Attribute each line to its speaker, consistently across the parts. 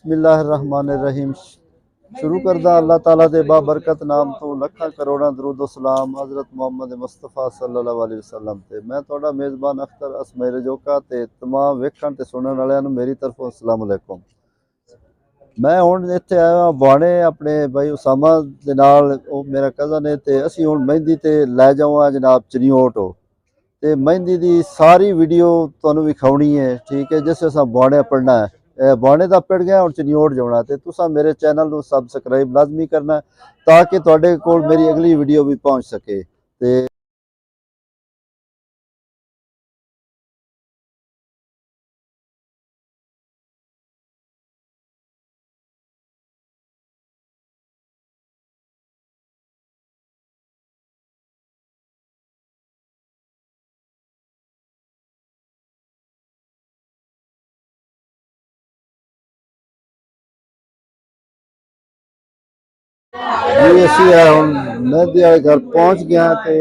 Speaker 1: बिस्मिल्लाहिर्रहमानिर्रहीम। शुरू करदा अल्लाह ताला दे बाबरकत नाम तो लखां करोड़ां दरूद सलाम हज़रत मुहम्मद मुस्तफ़ा सल्लल्लाहु अलैहि वसल्लम ते। मैं तुहाडा मेज़बान अख्तर असमेर जोका ते तमाम वेखण ते सुनने वालियां नूं मेरी तरफों अस्सलाम अलैकुम। मैं हुण इत्थे आया हां बाणे अपने भाई उसामा दे नाल, ओ मेरा कज़न है ते असीं हुण मेहंदी ते लै जावां जनाब चनियोट हो ते मेहंदी दी सारी वीडियो तुहानूं विखाउणी है, ठीक है। जिस असां बाणे पढ़ना है, बाणे दा पढ़ गया और चनियोट जाना ते तुसां मेरे चैनल नूं सबसक्राइब लाजमी करना ताकि तुहाडे कोल मेरी अगली वीडियो भी पहुंच सके। ते जी असीं हुण मेहंदी वाले घर पहुंच गया ते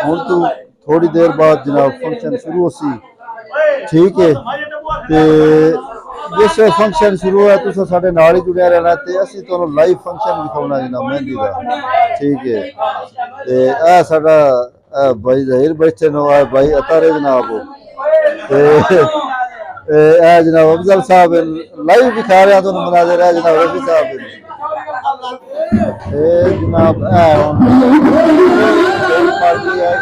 Speaker 1: हुण तो थोड़ी देर बाद जनाब फंक्शन शुरू होसी, ठीक है। ते जिस फंक्शन शुरू है तुस साडे नाल ही जुड़िया रहना ते असीं तुहानूं लाइव फंक्शन विखाउणा जनाब मेहंदी दा, ठीक है। ते आ साडा भाई ज़हीर बैठे नो, भाई अतारे जनाब ते जनाब अफजल साहब लाइव दिखा रहे तुहानूं मनाज़र है जनाब रफी साहब जनाब पार्टी है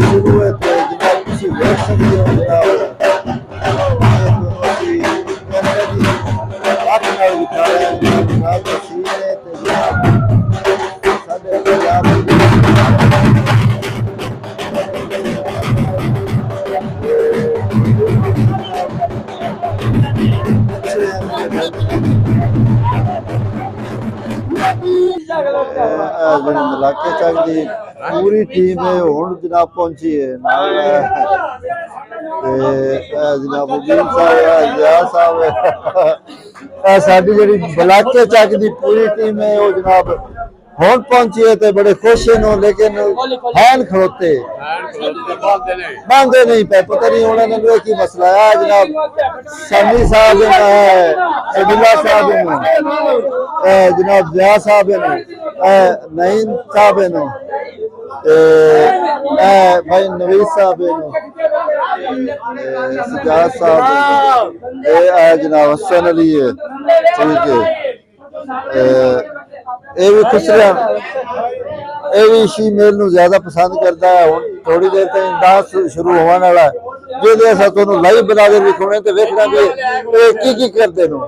Speaker 1: शुरू है तो जनाब तुसीं वेख सकदे हो जनाब अपना दिखा रहे हैं जनाब तस्वीर है ते जनाब साडे पंजाब इलाके चक की पूरी टीम है हुण जनाब पहुंची है जनाब उदीन साहब जिया साहब साडी जिहड़ी इलाके चक की पूरी टीम है वो जनाब हुण पहुंची है ते बड़े खुश हैं, लेकिन हैन खड़ोते बांधे नहीं पे, पता नहीं उन्होंने की मसला है जनाब। समी साहब है, अब्दुल्ला साहब है जनाब, जिया साहब है, नईम साहब है, भाई नवीस साहब है, सजाद साहब है जनाब, हसन अली है, ठीक है। ये भी खुसरिया ये भी इसी मेल नूं ज्यादा पसंद करता है। हुण थोड़ी देर तक डांस शुरू होने वाला है, जिहदे असां तुहानूं लाइव बना के विखाउणे ते वेखना कि की करदे नो।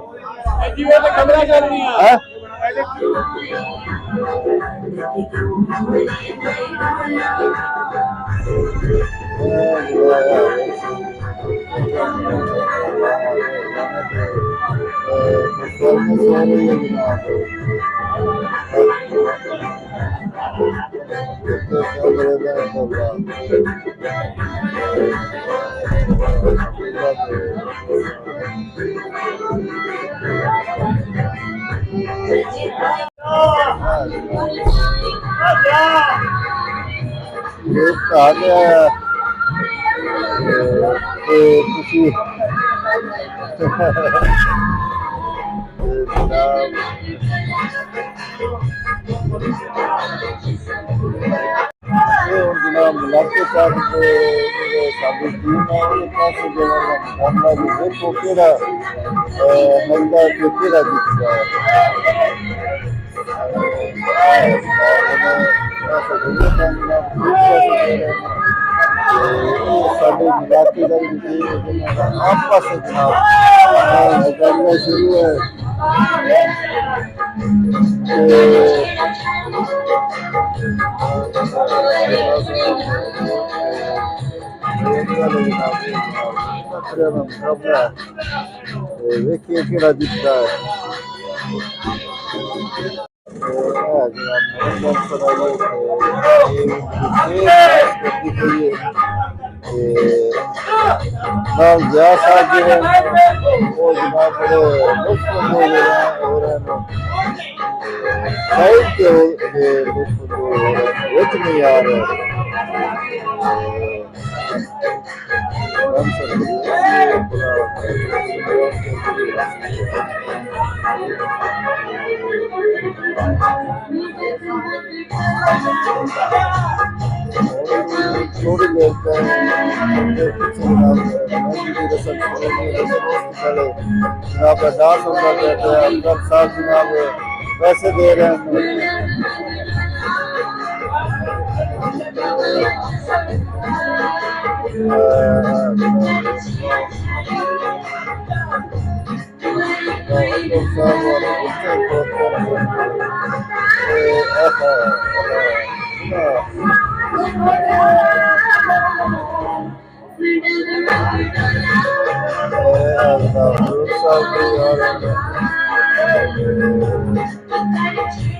Speaker 1: जनाब इलाके चक साडी टीम है उहदे पासे मुकाबला भी देखो केड़ा बंदा केड़ा जीतदा साडे इलाके दा टीम आपस जनाब मुकाबला शुरू है। देखिए केड़ा जीतता है। नाम जया साहब जी हैं वो जनाब बड़े लुत्फ हो रहे हैं साइड के लुत्फ हो रहे हैं विच नहीं आ रहे हम सब थोड़ी देर का कुछ जनाब की रस्म पहले जनाब का डांस होता रहता है अफसर साहब जनाब पैसे दे रहे हैं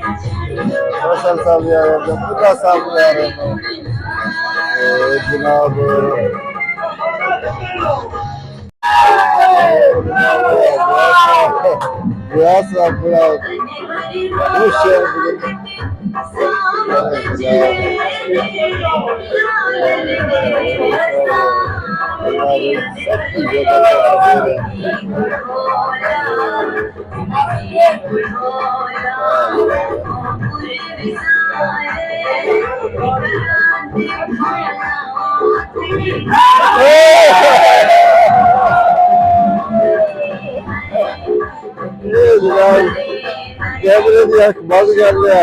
Speaker 1: फसल साहब आ रहे हैं पूरा साहब आ रहे हैं जनाब ब्यास साहब पूरा खुश है कैमरे की अख बंद कर लिया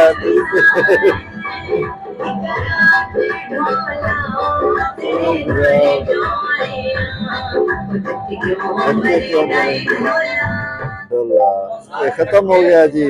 Speaker 1: खत्म हो गया जी